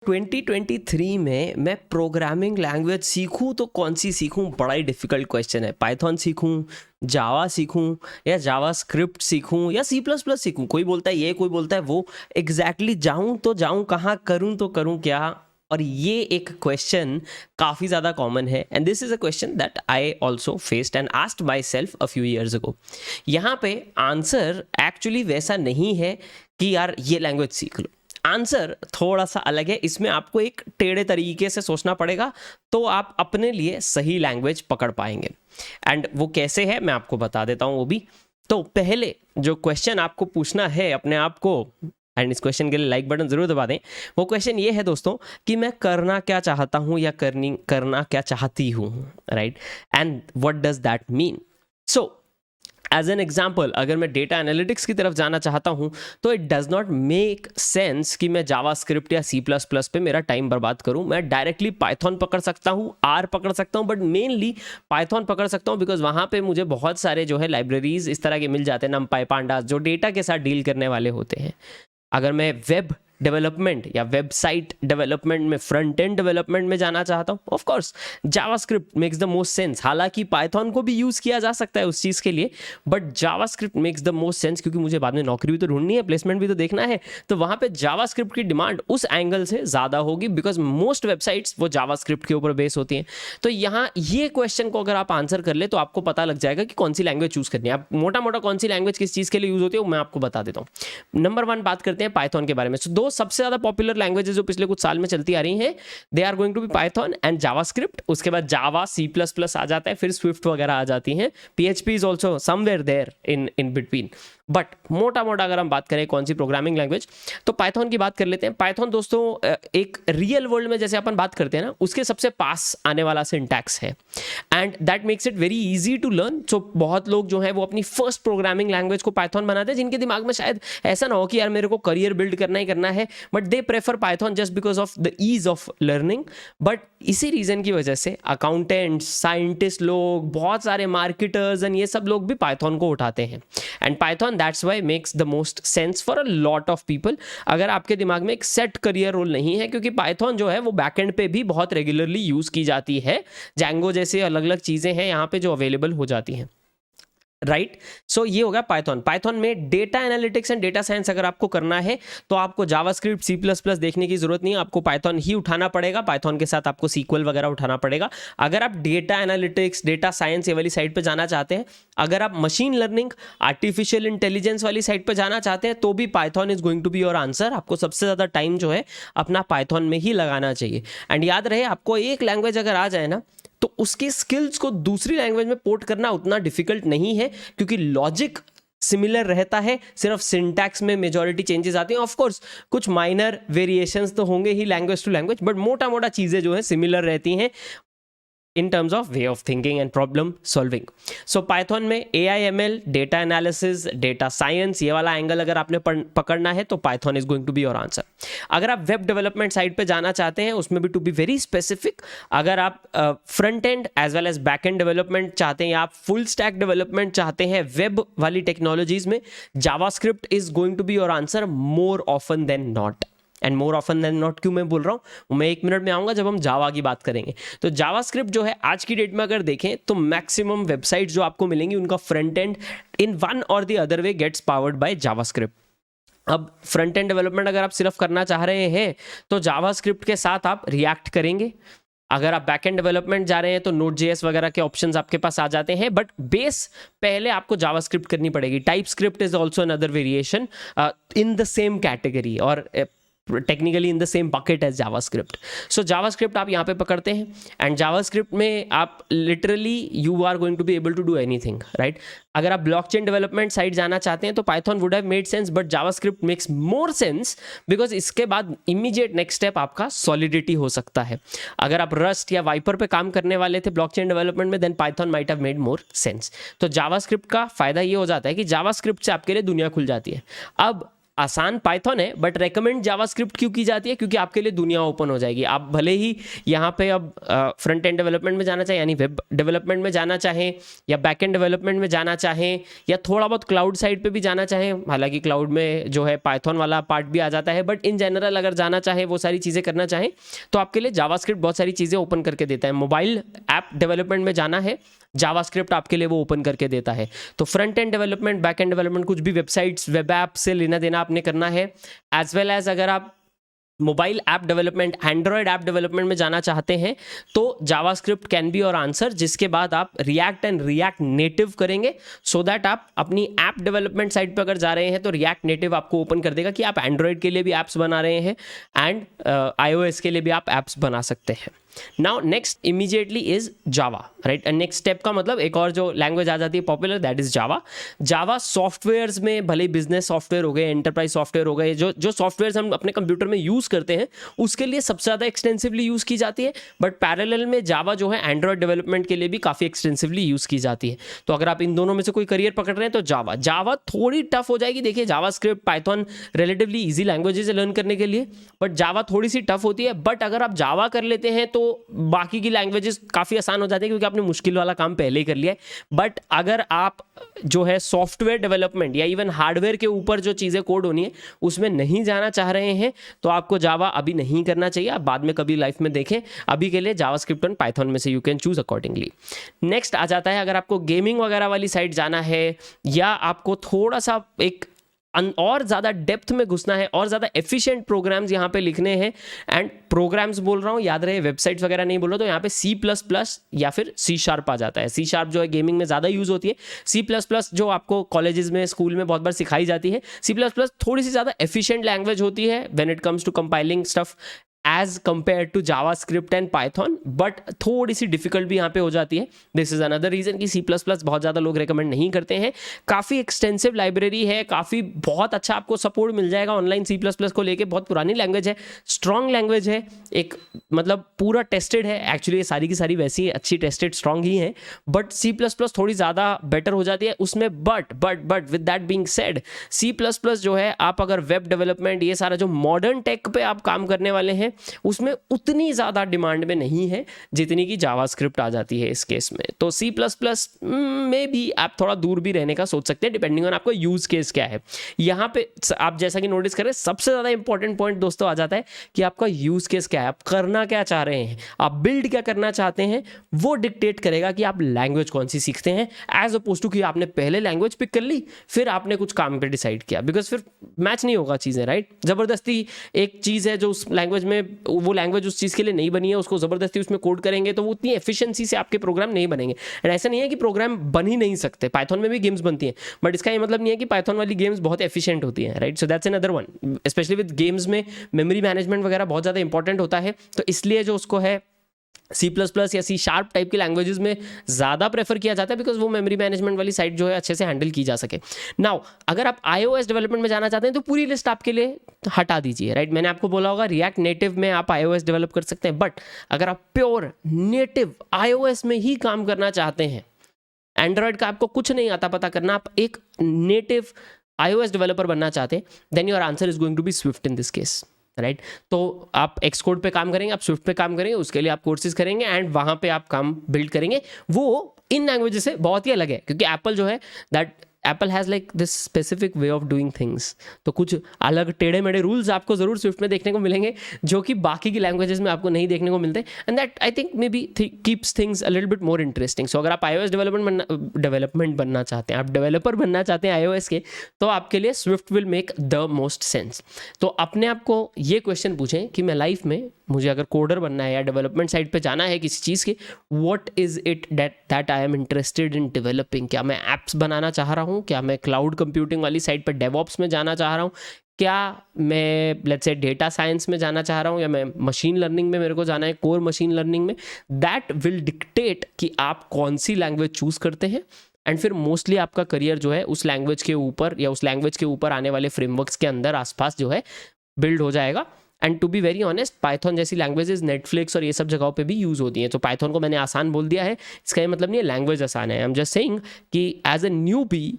2023 में मैं programming language सीखूं तो कौन सी सीखूं, बड़ा ही डिफिकल्ट क्वेश्चन है। पाइथन सीखूं, जावा सीखूं, या जावा स्क्रिप्ट सीखूं, या सी प्लस प्लस सीखूं। कोई बोलता है ये, कोई बोलता है वो। एग्जैक्टली जाऊं तो जाऊं कहाँ, करूं तो करूं क्या। और ये एक क्वेश्चन काफ़ी ज़्यादा कॉमन है, and this is a question that I also faced and asked my self a few years ago. यहाँ पे आंसर एक्चुअली वैसा नहीं है कि यार ये लैंग्वेज सीख लो। आंसर थोड़ा सा अलग है। इसमें आपको एक टेढ़े तरीके से सोचना पड़ेगा तो आप अपने लिए सही लैंग्वेज पकड़ पाएंगे। एंड वो कैसे है मैं आपको बता देता हूँ वो भी। तो पहले जो क्वेश्चन आपको पूछना है अपने आप को, एंड इस क्वेश्चन के लिए लाइक बटन जरूर दबा दें। वो क्वेश्चन ये है दोस्तों कि मैं करना क्या चाहता हूँ या करना क्या चाहती हूँ, right? And what does that mean? So as an example, अगर मैं डेटा एनालिटिक्स की तरफ जाना चाहता हूं तो it does not make sense कि मैं जावा स्क्रिप्ट या सी प्लस प्लस पे मेरा टाइम बर्बाद करूं। मैं डायरेक्टली पाइथन पकड़ सकता हूं, आर पकड़ सकता हूं, बट मेनली पाइथन पकड़ सकता हूं बिकॉज वहां पे मुझे बहुत सारे जो है लाइब्रेरीज इस तरह के मिल जाते हैं, नमपाई पांडास, जो डेटा के साथ डील करने वाले होते हैं। अगर मैं वेब डेवलपमेंट या वेबसाइट डेवलपमेंट में, फ्रंट एंड डेवलपमेंट में जाना चाहता हूँ, of course JavaScript makes the most sense. हालांकि पाइथन को भी यूज़ किया जा सकता है उस चीज़ के लिए, but JavaScript makes the most sense क्योंकि मुझे बाद में नौकरी भी तो ढूंढनी है, प्लेसमेंट भी तो देखना है। तो वहाँ पे जावास्क्रिप्ट की डिमांड उस एंगल से ज़्यादा होगी बिकॉज मोस्ट वेबसाइट्स वो जावास्क्रिप्ट के ऊपर बेस होती हैं। तो यहाँ ये क्वेश्चन को अगर आप आंसर कर ले तो आपको पता लग जाएगा कि कौन सी लैंग्वेज चूज़ करनी है। आप मोटा मोटा कौन सी लैंग्वेज किस चीज़ के लिए यूज़ होती है वो मैं आपको बता देता हूँ। नंबर 1 बात करते हैं पाइथन के बारे में। दो सबसे ज्यादा पॉपुलर लैंग्वेजेस जो पिछले कुछ साल में चलती आ रही हैं, they are going to be Python and JavaScript. उसके बाद जावा, सी प्लस प्लस आ जाता है, फिर स्विफ्ट वगैरह आ जाती हैं। PHP is also somewhere there in between. But मोटा मोटा अगर हम बात करें कौन सी प्रोग्रामिंग लैंग्वेज, तो पाइथन की बात कर लेते हैं। पाइथन दोस्तों एक रियल वर्ल्ड में जैसे अपन बात करते हैं ना, उसके सबसे पास आने वाला सिंटैक्स है, and that makes it very easy to learn. So बहुत लोग जो है वो अपनी फर्स्ट प्रोग्रामिंग लैंग्वेज को पाइथन बनाते हैं, जिनके दिमाग में शायद ऐसा ना हो कि यार मेरे को करियर बिल्ड करना ही करना है, but they prefer Python just because of the ease of learning. But इसी रीजन की वजह से अकाउंटेंट्स, साइंटिस्ट लोग, बहुत सारे मार्केटर्स एंड ये सब लोग भी पाइथन को उठाते हैं। And Python that's why makes the most sense for a lot of people. अगर आपके दिमाग में एक सेट करियर रोल नहीं है, क्योंकि पाइथन जो है वो बैकएंड पे भी बहुत रेगुलरली यूज की जाती है, जैंगो जैसे अलग अलग चीजें हैं यहाँ पे जो अवेलेबल हो जाती हैं, राइट? सो ये होगा पाइथन। पाइथन में data analytics and data science अगर आपको करना है तो आपको जावास्क्रिप्ट, सी प्लस प्लस देखने की जरूरत नहीं है, आपको पाइथन ही उठाना पड़ेगा। पाइथन के साथ आपको सीक्वल वगैरह उठाना पड़ेगा अगर आप डेटा एनालिटिक्स, डेटा साइंस ये वाली साइड पे जाना चाहते हैं। अगर आप मशीन लर्निंग, आर्टिफिशियल इंटेलिजेंस वाली साइड पे जाना चाहते हैं तो भी Python is going to be your answer. आपको सबसे ज़्यादा टाइम जो है अपना पाइथन में ही लगाना चाहिए। एंड याद रहे, आपको एक लैंग्वेज अगर आ जाए ना तो उसके स्किल्स को दूसरी लैंग्वेज में पोर्ट करना उतना डिफिकल्ट नहीं है, क्योंकि लॉजिक सिमिलर रहता है, सिर्फ सिंटैक्स में मेजॉरिटी चेंजेस आती हैं। ऑफ कोर्स कुछ माइनर वेरिएशंस तो होंगे ही लैंग्वेज टू लैंग्वेज, बट मोटा मोटा चीज़ें जो है सिमिलर रहती हैं in terms of way of thinking and problem solving. So Python में AI ML, data analysis, data science ये वाला एंगल अगर आपने पकड़ना है तो Python is going to be your answer. अगर आप वेब डेवलपमेंट साइड पे जाना चाहते हैं, उसमें भी टू बी वेरी स्पेसिफिक, अगर आप front end as well as back end development चाहते हैं या आप फुल स्टैक डेवलपमेंट चाहते हैं वेब वाली टेक्नोलॉजीज में, JavaScript is going to be your answer more often than not. And more often than not क्यों मैं बोल रहा हूँ, मैं 1 मिनट में आऊँगा जब हम जावा की बात करेंगे। तो जावास्क्रिप्ट जो है आज की डेट में अगर देखें तो मैक्सिमम वेबसाइट्स जो आपको मिलेंगी उनका फ्रंट एंड इन वन और the other way gets powered by JavaScript. अब फ्रंट एंड डेवलपमेंट अगर आप सिर्फ करना चाह रहे हैं तो जावास्क्रिप्ट के साथ आप रिएक्ट करेंगे। अगर आप बैक एंड डेवलपमेंट जा रहे हैं तो नोड.जेएस वगैरह के ऑप्शंस आपके पास आ जाते हैं, बट बेस पहले आपको जावास्क्रिप्ट करनी पड़ेगी। TypeScript is also another variation in the same category और technically in the same bucket as JavaScript. So JavaScript आप यहाँ पे पकड़ते हैं, एंड जावास्क्रिप्ट में आप literally you are going to be able to do anything, right? अगर आप ब्लॉकचेन डेवलपमेंट साइड जाना चाहते हैं तो Python would have made sense, but JavaScript makes more sense because इसके बाद इमीडिएट नेक्स्ट स्टेप आपका सॉलिडिटी हो सकता है। अगर आप रस्ट या वाइपर पे काम करने वाले थे ब्लॉकचेन डेवलपमेंट में, then Python might have made more sense. तो जावास्क्रिप्ट का फायदा ये हो जाता है कि जावास्क्रिप्ट से आपके लिए दुनिया खुल जाती है। अब आसान पाइथन है, बट रेकमेंड जावास्क्रिप्ट क्यों की जाती है? क्योंकि आपके लिए दुनिया ओपन हो जाएगी। आप भले ही यहाँ पे अब फ्रंट एंड डेवलपमेंट में जाना चाहें, यानी वेब डेवलपमेंट में जाना चाहें, या बैक एंड डेवलपमेंट में जाना चाहें, या थोड़ा बहुत क्लाउड साइड पे भी जाना चाहें, हालांकि क्लाउड में जो है पाइथन वाला पार्ट भी आ जाता है, बट इन जनरल अगर जाना चाहें, वो सारी चीज़ें करना चाहें, तो आपके लिए जावास्क्रिप्ट बहुत सारी चीज़ें ओपन करके देता है। मोबाइल ऐप डेवलपमेंट में जाना है, जावास्क्रिप्ट आपके लिए वो ओपन करके देता है। तो front end development, back end development, कुछ भी वेबसाइट्स, वेब ऐप से लेना देना आपने करना है, एज वेल एज अगर आप mobile app development, Android app development में जाना चाहते हैं, तो JavaScript can be your answer, जिसके बाद आप रिएक्ट एंड रिएक्ट नेटिव करेंगे, सो दैट आप अपनी ऐप डेवलपमेंट साइट पर अगर जा रहे हैं तो रिएक्ट नेटिव आपको ओपन कर देगा कि आप एंड्रॉयड के लिए भी ऐप्स बना रहे हैं एंड iOS के लिए भी आप ऐप्स बना सकते हैं। Now next immediately is Java, right. Next step का मतलब एक और जो लैंग्वेज आ जाती है popular, that is Java. Java softwares में, भले बिजनेस सॉफ्टवेयर हो गए, एंटरप्राइज सॉफ्टवेयर हो गए, जो सॉफ्टवेयर्स हम अपने कंप्यूटर में यूज करते हैं, उसके लिए सबसे ज़्यादा एक्सटेंसिवली यूज़ की जाती है। बट पैरेलल में जावा जो है एंड्रॉयड डेवलपमेंट के लिए भी काफ़ी एक्सटेंसिवली यूज़ की जाती है। तो अगर आप इन दोनों में से कोई करियर पकड़ रहे हैं तो जावा थोड़ी टफ हो जाएगी। देखिए, JavaScript, Python relatively easy languages है लर्न करने के लिए, बट जावा थोड़ी सी टफ होती है। बट अगर आप जावा कर लेते हैं तो बाकी की लैंग्वेजेस काफ़ी आसान हो जाती है, क्योंकि आपने मुश्किल वाला काम पहले ही कर लिया है। बट अगर आप जो है सॉफ्टवेयर डेवलपमेंट या इवन हार्डवेयर के ऊपर जो चीज़ें कोड होनी है उसमें नहीं जाना चाह रहे हैं, तो आपको जावा अभी नहीं करना चाहिए, आप बाद में कभी लाइफ में देखें। अभी के लिए जावास्क्रिप्ट और पाइथन में से you can choose accordingly. Next आ जाता है, अगर आपको गेमिंग वगैरह वाली साइड जाना है, या आपको थोड़ा सा एक और ज़्यादा डेप्थ में घुसना है, और ज़्यादा एफिशिएंट प्रोग्राम्स यहाँ पे लिखने हैं, एंड प्रोग्राम्स बोल रहा हूँ, याद रहे वेबसाइट्स वगैरह नहीं बोल रहा, तो यहाँ पे C++ या फिर C# आ जाता है। C# जो है गेमिंग में ज़्यादा यूज़ होती है। C++ जो आपको कॉलेजेस में, स्कूल में बहुत बार सिखाई जाती है। C++ थोड़ी सी ज़्यादा एफिशिएंट लैंग्वेज होती है when it comes to compiling stuff as compared to JavaScript and Python, but थोड़ी सी डिफिकल्ट भी यहाँ पे हो जाती है। दिस इज अनदर रीजन कि C++ बहुत ज़्यादा लोग रेकमेंड नहीं करते हैं। काफ़ी एक्सटेंसिव लाइब्रेरी है, काफ़ी बहुत अच्छा आपको सपोर्ट मिल जाएगा ऑनलाइन C++ को लेके। बहुत पुरानी लैंग्वेज है, स्ट्रॉन्ग लैंग्वेज है, एक मतलब पूरा टेस्टेड है। एक्चुअली ये सारी की सारी वैसी अच्छी टेस्टेड स्ट्रॉन्ग ही है, बट C++ थोड़ी ज़्यादा बेटर हो जाती है उसमें। But with that being said, C++ जो है, आप अगर वेब डेवलपमेंट, ये सारा जो मॉडर्न टेक पे आप काम करने वाले हैं, उसमें उतनी ज़्यादा डिमांड में नहीं है जितनी की जावास्क्रिप्ट आ जाती है इस केस में। तो C++ में भी आप थोड़ा दूर भी रहने का सोच सकते हैं, डिपेंडिंग ऑन आपका यूज़ केस क्या है। यहाँ पे आप जैसा कि नोटिस करें, सबसे ज़्यादा इंपॉर्टेंट पॉइंट दोस्तों आ जाता है कि आपका यूज़ केस क्या है, आप करना क्या चाह रहे हैं, आप बिल्ड क्या करना चाहते हैं, वो डिक्टेट करेगा कि आप लैंग्वेज कौन सी सीखते हैं, एज अपोज टू कि आपने पहले लैंग्वेज पिक कर ली फिर आपने कुछ काम पे डिसाइड किया, बिकॉज फिर मैच नहीं होगा चीज़ें, राइट। ज़बरदस्ती एक चीज़ है जो उस लैंग्वेज में, वो लैंग्वेज उस चीज़ के लिए नहीं बनी है, उसको ज़बरदस्ती उसमें कोड करेंगे तो वो उतनी एफिशिएंसी से आपके प्रोग्राम नहीं बनेंगे। एंड ऐसा नहीं है कि प्रोग्राम बन ही नहीं सकते, पाइथन में भी गेम्स बनती हैं, बट इसका ये मतलब नहीं है कि पाइथन वाली गेम्स बहुत एफिशिएंट होती हैं, right. So that's another one. Specially with games में मेमोरी मैनेजमेंट वगैरह बहुत ज़्यादा इंपॉर्टेंट होता है, तो इसलिए जो उसको है C++ या C# टाइप की लैंग्वेजेस में ज़्यादा प्रेफर किया जाता है, बिकॉज वो मेमोरी मैनेजमेंट वाली साइड जो है अच्छे से हैंडल की जा सके। नाउ अगर आप iOS डेवलपमेंट में जाना चाहते हैं तो पूरी लिस्ट आपके लिए हटा दीजिए, राइट। मैंने आपको बोला होगा रिएक्ट नेटिव में आप iOS डेवलप कर सकते हैं, बट अगर आप प्योर नेटिव iOS में ही काम करना चाहते हैं, एंड्रॉयड का आपको कुछ नहीं आता पता करना, आप एक नेटिव iOS डेवलपर बनना चाहते हैं, then your answer is going to be Swift in this case, right. तो आप Xcode पे काम करेंगे, आप स्विफ्ट पे काम करेंगे, उसके लिए आप कोर्सेज करेंगे एंड वहाँ पे आप काम बिल्ड करेंगे। वो इन लैंग्वेजेस से बहुत ही अलग है, क्योंकि एप्पल जो है, that Apple has like this specific way of doing things. तो कुछ अलग टेढ़े मेढ़े रूल्स आपको ज़रूर स्विफ्ट में देखने को मिलेंगे, जो कि बाकी की लैंग्वेजेस में आपको नहीं देखने को मिलते, and that I think maybe keeps things a little bit more interesting. So अगर आप iOS डेवलपमेंट बनना चाहते हैं, आप डेवलपर बनना चाहते हैं iOS के, तो आपके लिए Swift will make the most sense. तो अपने आप को ये क्वेश्चन पूछें कि मैं लाइफ में, मुझे अगर कोडर बनना है या डेवलपमेंट साइड पे जाना है किसी चीज़ के, what is it that I am interested in developing. क्या मैं ऐप्स बनाना चाह रहा हूँ, क्या मैं क्लाउड कंप्यूटिंग वाली साइड पर डेवऑप्स में जाना चाह रहा हूँ, क्या मैं लेट्स से डेटा साइंस में जाना चाह रहा हूँ, या मैं मशीन लर्निंग में मेरे को जाना है, कोर मशीन लर्निंग में। दैट विल डिक्टेट कि आप कौन सी लैंग्वेज चूज़ करते हैं, एंड फिर मोस्टली आपका करियर जो है उस लैंग्वेज के ऊपर या उस लैंग्वेज के ऊपर आने वाले फ्रेमवर्क्स के अंदर आसपास जो है बिल्ड हो जाएगा। And to be very honest, Python जैसी लैंग्वेजेस नेटफ्लिक्स और ये सब जगहों पे भी यूज़ होती हैं। तो पाइथन को मैंने आसान बोल दिया है, इसका ये मतलब नहीं है लैंग्वेज आसान है। आई एम जस्ट सेइंग कि एज अ न्यूबी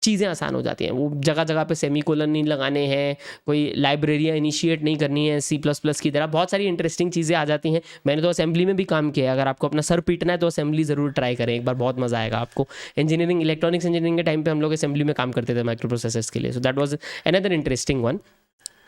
चीज़ें आसान हो जाती हैं। वो जगह जगह पे सेमीकोलन नहीं लगाने हैं, कोई लाइब्रेरियाँ इनिशिएट नहीं करनी है C++ की तरह, बहुत सारी इंटरेस्टिंग चीज़ें आ जाती हैं। मैंने तो असेंबली में भी काम किया है, अगर आपको अपना सर पीटना है तो असेंबली ज़रूर ट्राई करें एक बार, बहुत मज़ा आएगा आपको। इंजीनियरिंग, इलेक्ट्रॉनिक्स इंजीनियरिंग के टाइम पे हम लोग असेंबली में काम करते थे माइक्रो प्रोसेसर्स के लिए, so that was another interesting one.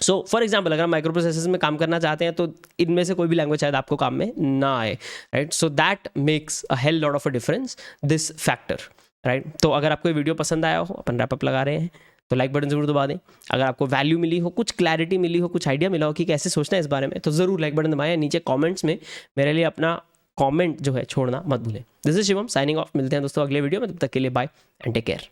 So for example अगर आप माइक्रो प्रोसेसर्स में काम करना चाहते हैं तो इनमें से कोई भी लैंग्वेज शायद आपको काम में ना आए, right? So that makes a hell lot of a difference, this factor, right? तो अगर आपको ये वीडियो पसंद आया हो, अपन रैप अप लगा रहे हैं, तो लाइक बटन जरूर दबा दें। अगर आपको वैल्यू मिली हो, कुछ क्लैरिटी मिली हो, कुछ आइडिया मिला हो कि कैसे सोचना है इस बारे में, तो ज़रूर लाइक बटन दबाएं। नीचे कमेंट्स में मेरे लिए अपना कमेंट जो है छोड़ना मत भूलें। This is Shivam signing off. मिलते हैं दोस्तों अगले वीडियो में, तब तक के लिए बाय एंड टेक केयर।